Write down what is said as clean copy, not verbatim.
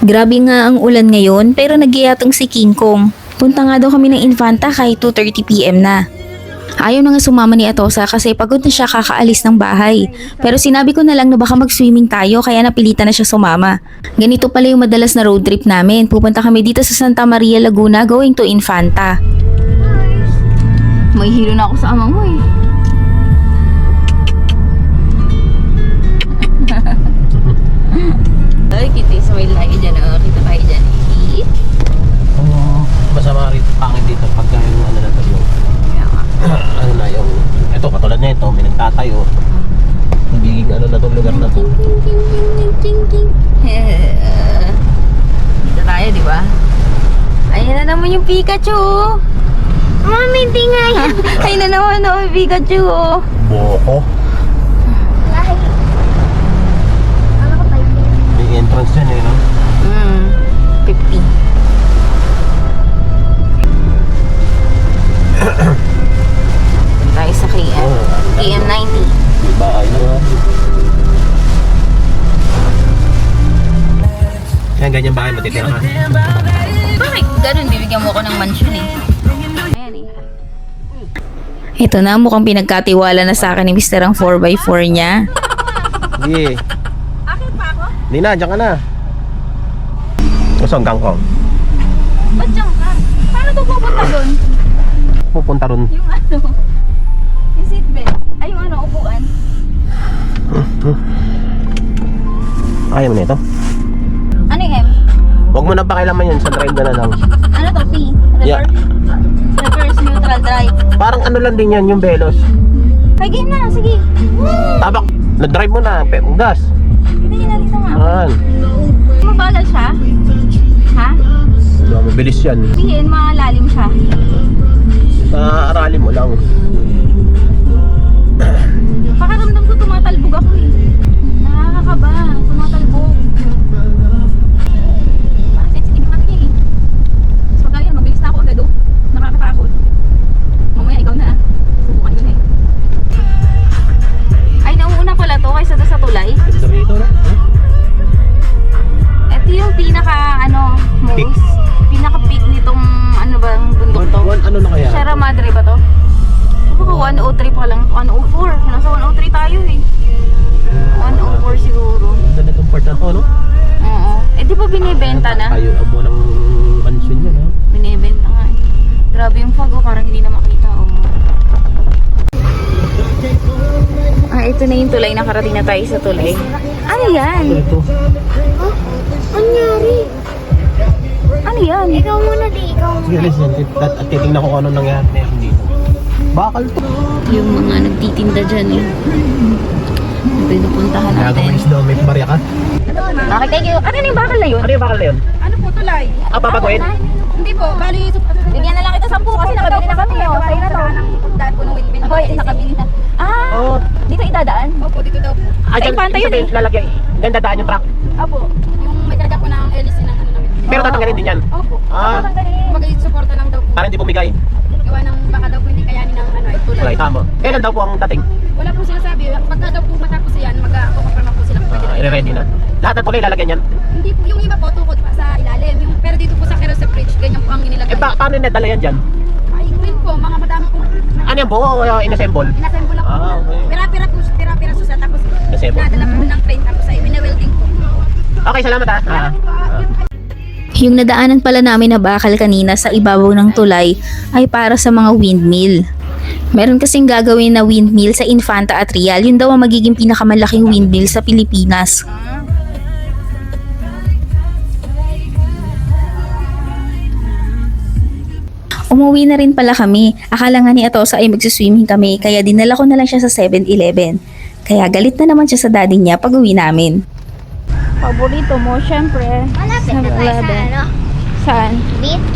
Grabe nga ang ulan ngayon pero nagyayatong si King Kong. Punta nga daw kami ng Infanta kahit 2:30 PM na. Ayaw na nga sumama ni Atosa kasi pagod na siya kakaalis ng bahay. Pero sinabi ko na lang na baka mag-swimming tayo kaya napilitan na siya sumama. Ganito pala yung madalas na road trip namin. Pupunta kami dito sa Santa Maria, Laguna going to Infanta. May hilo na ako sa ama mo eh. Ay, kita sa may lagi dyan. Kita tayo dyan. Masama rin pangit dito pagka yung ano na tayo. Ano na yung ito katulad na ito, may nagtatayo. Nagiging ano na itong lugar na to. Dito tayo, di ba? Ayan na naman yung Pikachu. Mami, hindi nga yan. Ayun na naman yung Pikachu. Boko. May entrance dyan eh, no? 50. Tayo sa KM90. May bahay na nga. Yan, ganyan bahay matitira ka. Bakit ganun? Bibigyan mo ako ng mansion eh. Ayan eh. Ito na, mukhang pinagkatiwala na sa akin ni Mr. ang 4x4 niya. Sige. Akin pa ako? Hindi na, dyan ka na. Gusto hanggang ko. Ba't dyan ka? Paano to pupunta doon? Pupunta ron. Yung ano? Yung seatbelt? Ay, yung ano, upuan? Ayaw mo na ito. Ano yung M? Huwag mo na pakialaman yun, sa drive na lang. Ano to, P? Yeah. Reverse neutral drive. Parang ano lang din yan, yung Velos. Ay, game na, sige. Tabak, na-drive mo na, gas. Hindi na dito nga. Ayan. Mabagal siya? Ha? Mabilis yan. Sabihin, malalim siya. Aralin mo lang. Pakaramdam ko tumatalbog ako eh. Nakakakaba, tumatalbog. Parang sensitive yung mata niya eh. Mas magaling yan, mabilis na ako agad oh. Nakakatakot. Mamaya ikaw na ah. Subukan ko na eh. Ay, nauuna pala to kaysa doon sa tulay. Ganda rito na. Ito yung pinaka Peak. most pinaka peak nitong ano ba ang bundok to? Ano na kaya? Sierra Madre ba to? Baka 103 pa lang, 104. Nasa 103 tayo eh. 104 siguro. Ganda na itong part na to, no? Oo. Eh di ba binibenta na? Tayo amo ng mansion yan, no? Binibenta nga eh. Grabe yung fog oh, parang hindi na makita oh. Ito na yung tulay, nakarating na tayo sa tulay. Ano yan? Ito. Anyari? Ano yan? Ikaw muna di, ikaw Sige, listen. At titignan ko kung ano nangyari na yan dito. Bakal to. Yung mga nagtitinda dyan eh. Ito yung napuntahan Kaya natin. kung isda, may barya ka. Okay, thank you. Ano yung bakal na yun? Ano yung bakal na yun? Ano po tulay? Ah, papaguin? Hindi po, bali Bigyan na lang kita 10 kasi nakabili na kami oh. Sa'yo na to. daan po ng windmill. Hoy, nakabili na. Ah, Oo. dito idadaan? Opo, dito daw po. Ah, dyan, Infanta yun sabihin, lalagyan. Dyan dadaan yung truck. Opo, yung may karga po ng LC ng ano namin. Pero tatanggalin din yan. Opo, Ah, mag-i-supporta lang daw po. para hindi bumigay. Gawa ng baka daw po hindi kayanin ng ano, tulay. Tulay, tama. Kailan daw po ang dating? Wala po sinasabi, pagka daw po matapos yan, mag-a-confirm po sila. Pwede na. I-ready na. Lahat ng tulay lalagyan yan. Hindi po, yung iba po tukod pa sa ilalim. Yung, pero dito po sa Quezon Bridge, ganyan po ang inilagay. Paano nadala yan dyan? Ay, green po, mga madami po. Ano yan buo o in-assemble? Inassemble lang po. Ah, okay. Pira-pira po, pira-pira susa. Tapos, Assemble. nadala po ng train. Tapos ay wina-welding po. Okay, salamat ha. Yung nadaanan pala namin na bakal kanina sa ibabaw ng tulay ay para sa mga windmill. Meron kasing gagawin na windmill sa Infanta at Real. Yun daw ang magiging pinakamalaking windmill sa Pilipinas. Umuwi na rin pala kami. Akala nga ni Atosa ay magsiswimming kami kaya dinala ko na lang siya sa 7-Eleven. Kaya galit na naman siya sa daddy niya pag uwi namin. Paborito mo, syempre. Malapit na tayo sa ano? Saan? Beach?